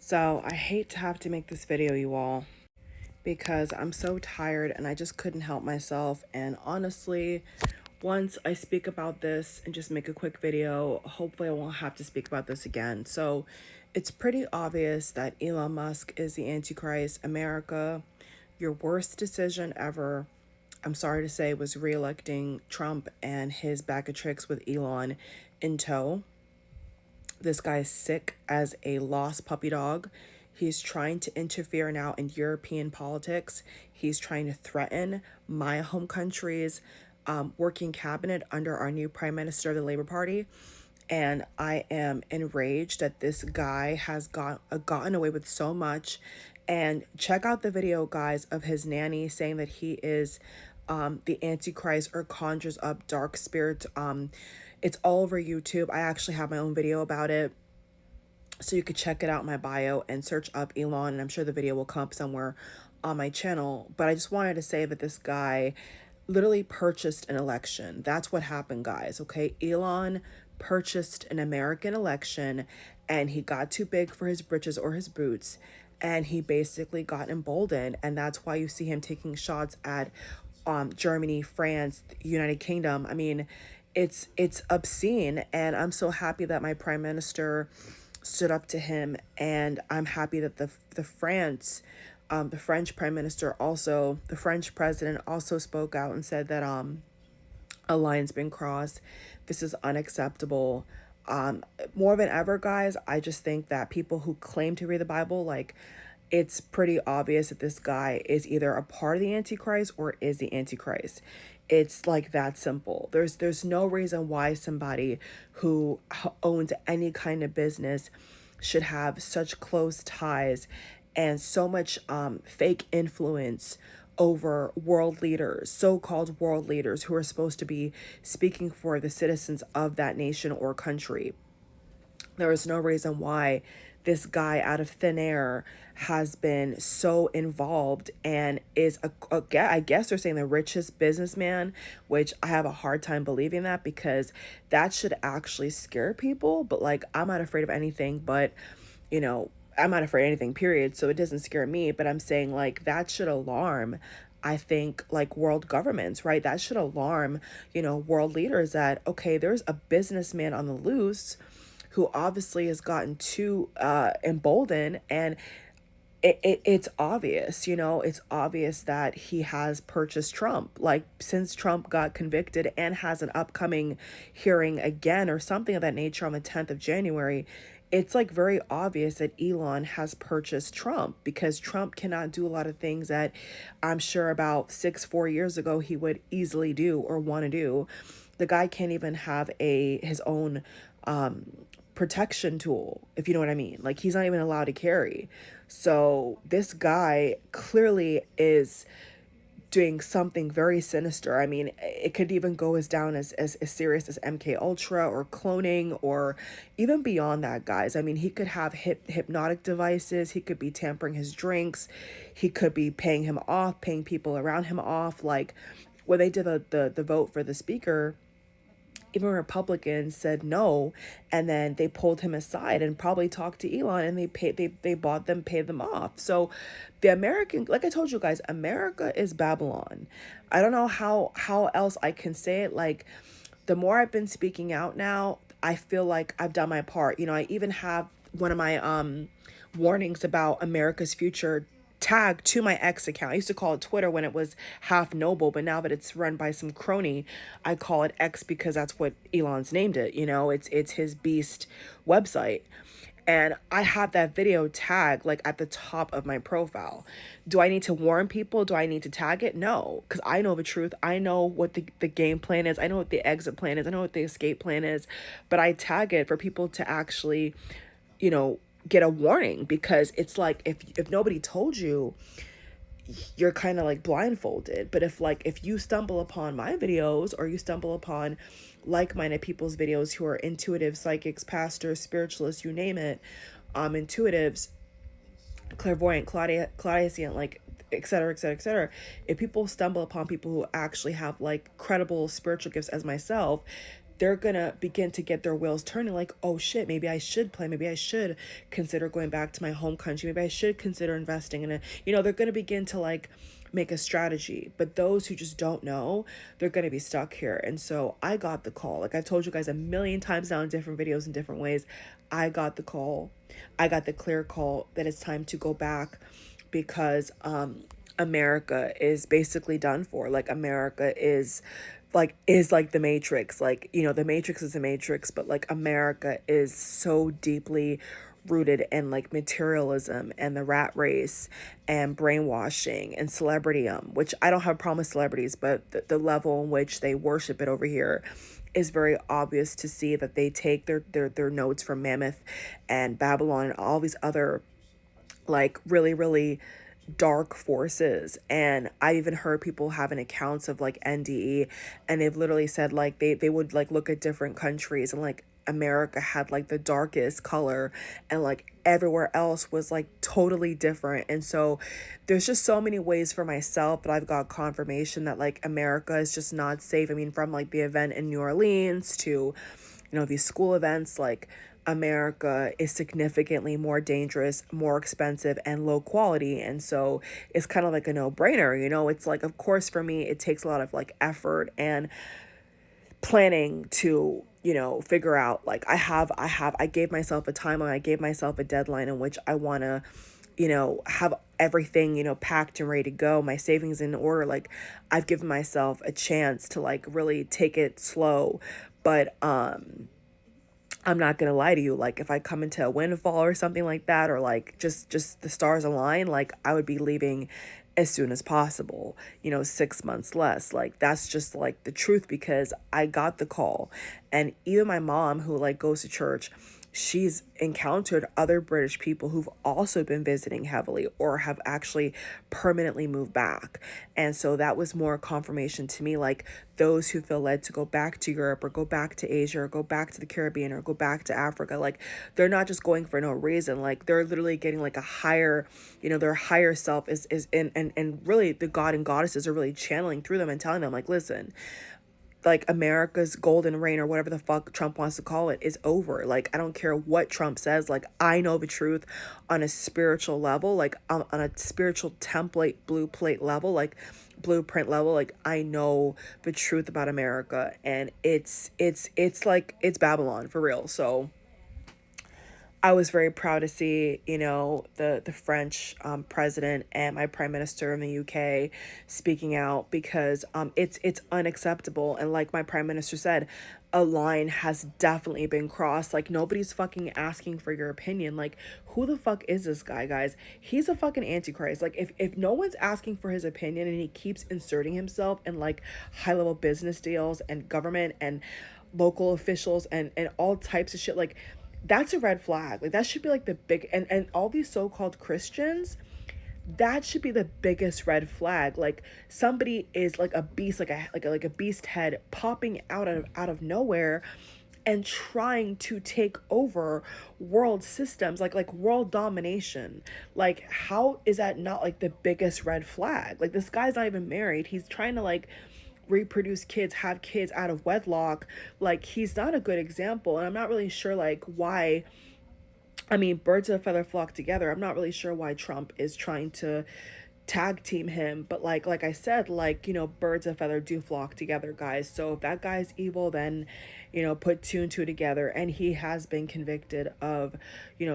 So I hate to have to make this video, you all, because I'm so tired and I just couldn't help myself. And honestly, once I speak about this and just make a quick video, hopefully I won't have to speak about this again. So it's pretty obvious that Elon Musk is the Antichrist. America, your worst decision ever, I'm sorry to say, was re-electing Trump and his bag of tricks with Elon in tow. This guy's sick as a lost puppy dog. He's trying to interfere now in European politics. He's trying to threaten my home country's working cabinet under our new prime minister of the Labour Party. And I am enraged that this guy has gotten away with so much. And check out the video, guys, of his nanny saying that he is the Antichrist or conjures up dark spirits. It's all over YouTube. I actually have my own video about it, so you could check it out in my bio and search up Elon, and I'm sure the video will come up somewhere on my channel. But I just wanted to say that this guy literally purchased an election. That's what happened, guys. Okay, Elon purchased an American election, and he got too big for his britches or his boots, and he basically got emboldened. And that's why you see him taking shots at Germany, France, United Kingdom. I mean, it's obscene, and I'm so happy that my prime minister stood up to him, and I'm happy that the French prime minister also, the French president also spoke out and said that a line's been crossed. This is unacceptable. More than ever, guys, I just think that people who claim to read the Bible, like, it's pretty obvious that this guy is either a part of the Antichrist or is the Antichrist. It's like that simple. There's no reason why somebody who owns any kind of business should have such close ties and so much fake influence over world leaders, so-called world leaders who are supposed to be speaking for the citizens of that nation or country. There is no reason why this guy out of thin air has been so involved and is I guess they're saying the richest businessman, which I have a hard time believing that, because that should actually scare people. But like, I'm not afraid of anything, but I'm not afraid of anything, period. So it doesn't scare me, but I'm saying, like, that should alarm, I think, like, world governments, right? That should alarm, world leaders that, okay, there's a businessman on the loose who obviously has gotten too emboldened, and it's obvious, it's obvious that he has purchased Trump. Like, since Trump got convicted and has an upcoming hearing again or something of that nature on the 10th of January, it's like very obvious that Elon has purchased Trump, because Trump cannot do a lot of things that I'm sure about 4 years ago he would easily do or want to do. The guy can't even have his own protection tool, if you know what I mean. Like, he's not even allowed to carry. So this guy clearly is doing something very sinister. I mean, it could even go as down as serious as MK Ultra or cloning, or even beyond that, guys. I mean, he could have hypnotic devices. He could be tampering his drinks. He could be paying him off, paying people around him off. Like, when they did the vote for the speaker, even Republicans said no, and then they pulled him aside and probably talked to Elon, and they paid them off. So the American, like I told you guys, America is Babylon. I don't know how else I can say it. Like, the more I've been speaking out now, I feel like I've done my part. I even have one of my warnings about America's future tag to my ex account. I used to call it Twitter when it was half noble, but now that it's run by some crony, I call it X because that's what Elon's named it. It's his beast website. And I have that video tag like at the top of my profile. Do I need to warn people? Do I need to tag it? No, because I know the truth. I know what the game plan is. I know what the exit plan is. I know what the escape plan is. But I tag it for people to actually, get a warning, because it's like, if nobody told you, you're kind of like blindfolded. But if you stumble upon my videos, or you stumble upon like-minded people's videos who are intuitive, psychics, pastors, spiritualists, you name it, intuitives, clairvoyant, clairvoyant, like, etc., etc., etc. If people stumble upon people who actually have like credible spiritual gifts as myself, they're gonna begin to get their wheels turning, like, oh shit, maybe I should play, maybe I should consider going back to my home country, maybe I should consider investing in it. They're gonna begin to like make a strategy. But those who just don't know, they're gonna be stuck here. And so I got the call. Like I've told you guys a million times now in different videos in different ways. I got the call. I got the clear call that it's time to go back because America is basically done for. Like America is like the Matrix. Like, the Matrix is the Matrix, but like America is so deeply rooted in like materialism and the rat race and brainwashing and celebrityum, which I don't have a problem with celebrities, but the level in which they worship it over here is very obvious to see that they take their notes from Mammoth and Babylon and all these other like really, really dark forces. And I even heard people having accounts of like NDE, and they've literally said like they would like look at different countries and like America had like the darkest color and like everywhere else was like totally different. And so there's just so many ways for myself that I've got confirmation that like America is just not safe. I mean, from like the event in New Orleans to these school events, like America is significantly more dangerous, more expensive, and low quality. And so it's kind of like a no-brainer. It's like, of course, for me, it takes a lot of like effort and planning to figure out, like, I gave myself a timeline, I gave myself a deadline in which I want to have everything packed and ready to go, my savings in order. Like I've given myself a chance to like really take it slow. But I'm not gonna lie to you, like if I come into a windfall or something like that, or like just the stars align, like I would be leaving as soon as possible, 6 months less. Like that's just like the truth, because I got the call. And even my mom, who like goes to church, she's encountered other British people who've also been visiting heavily or have actually permanently moved back. And so that was more confirmation to me, like those who feel led to go back to Europe or go back to Asia or go back to the Caribbean or go back to Africa, like they're not just going for no reason. Like they're literally getting like a higher, their higher self is in, and really the God and goddesses are really channeling through them and telling them like, listen, like America's golden reign or whatever the fuck Trump wants to call it is over. Like I don't care what Trump says. Like I know the truth on a spiritual level, like on a spiritual template blueprint level, like I know the truth about America, and it's like it's Babylon for real. So I was very proud to see, the French president and my prime minister in the UK speaking out, because it's unacceptable. And like my prime minister said, a line has definitely been crossed. Like nobody's fucking asking for your opinion. Like who the fuck is this guy, guys? He's a fucking antichrist. Like if no one's asking for his opinion and he keeps inserting himself in like high level business deals and government and local officials and all types of shit, like that's a red flag. Like that should be like the big, and all these so-called Christians, that should be the biggest red flag. Like somebody is like a beast, like a beast head popping out of nowhere and trying to take over world systems, like world domination. Like how is that not like the biggest red flag? Like this guy's not even married. He's trying to like reproduce kids, have kids out of wedlock. Like he's not a good example. And I'm not really sure like why, I mean, birds of a feather flock together. I'm not really sure why Trump is trying to tag team him, but like I said, like birds of a feather do flock together, guys. So if that guy's evil, then put two and two together, and he has been convicted of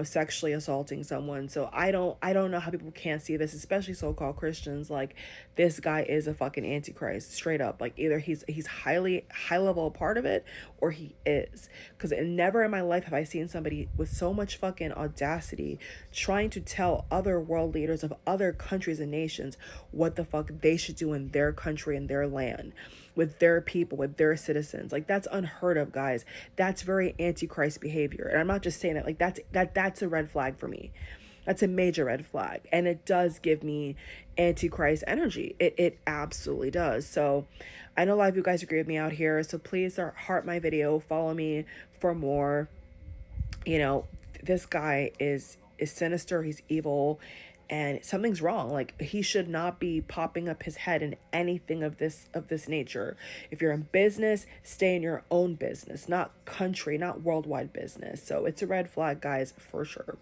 sexually assaulting someone. So I don't know how people can't see this, especially so-called Christians. Like this guy is a fucking antichrist, straight up. Like either he's high level a part of it, or he is, because never in my life have I seen somebody with so much fucking audacity trying to tell other world leaders of other countries and nations what the fuck they should do in their country and their land, with their people, with their citizens. Like that's unheard of, guys. That's very antichrist behavior. And I'm not just saying that, like that's a red flag for me. That's a major red flag. And it does give me antichrist energy. It absolutely does. So I know a lot of you guys agree with me out here. So please heart my video, follow me for more. This guy is sinister, he's evil, and something's wrong. Like, he should not be popping up his head in anything of this nature. If you're in business, stay in your own business, not country, not worldwide business. So it's a red flag, guys, for sure.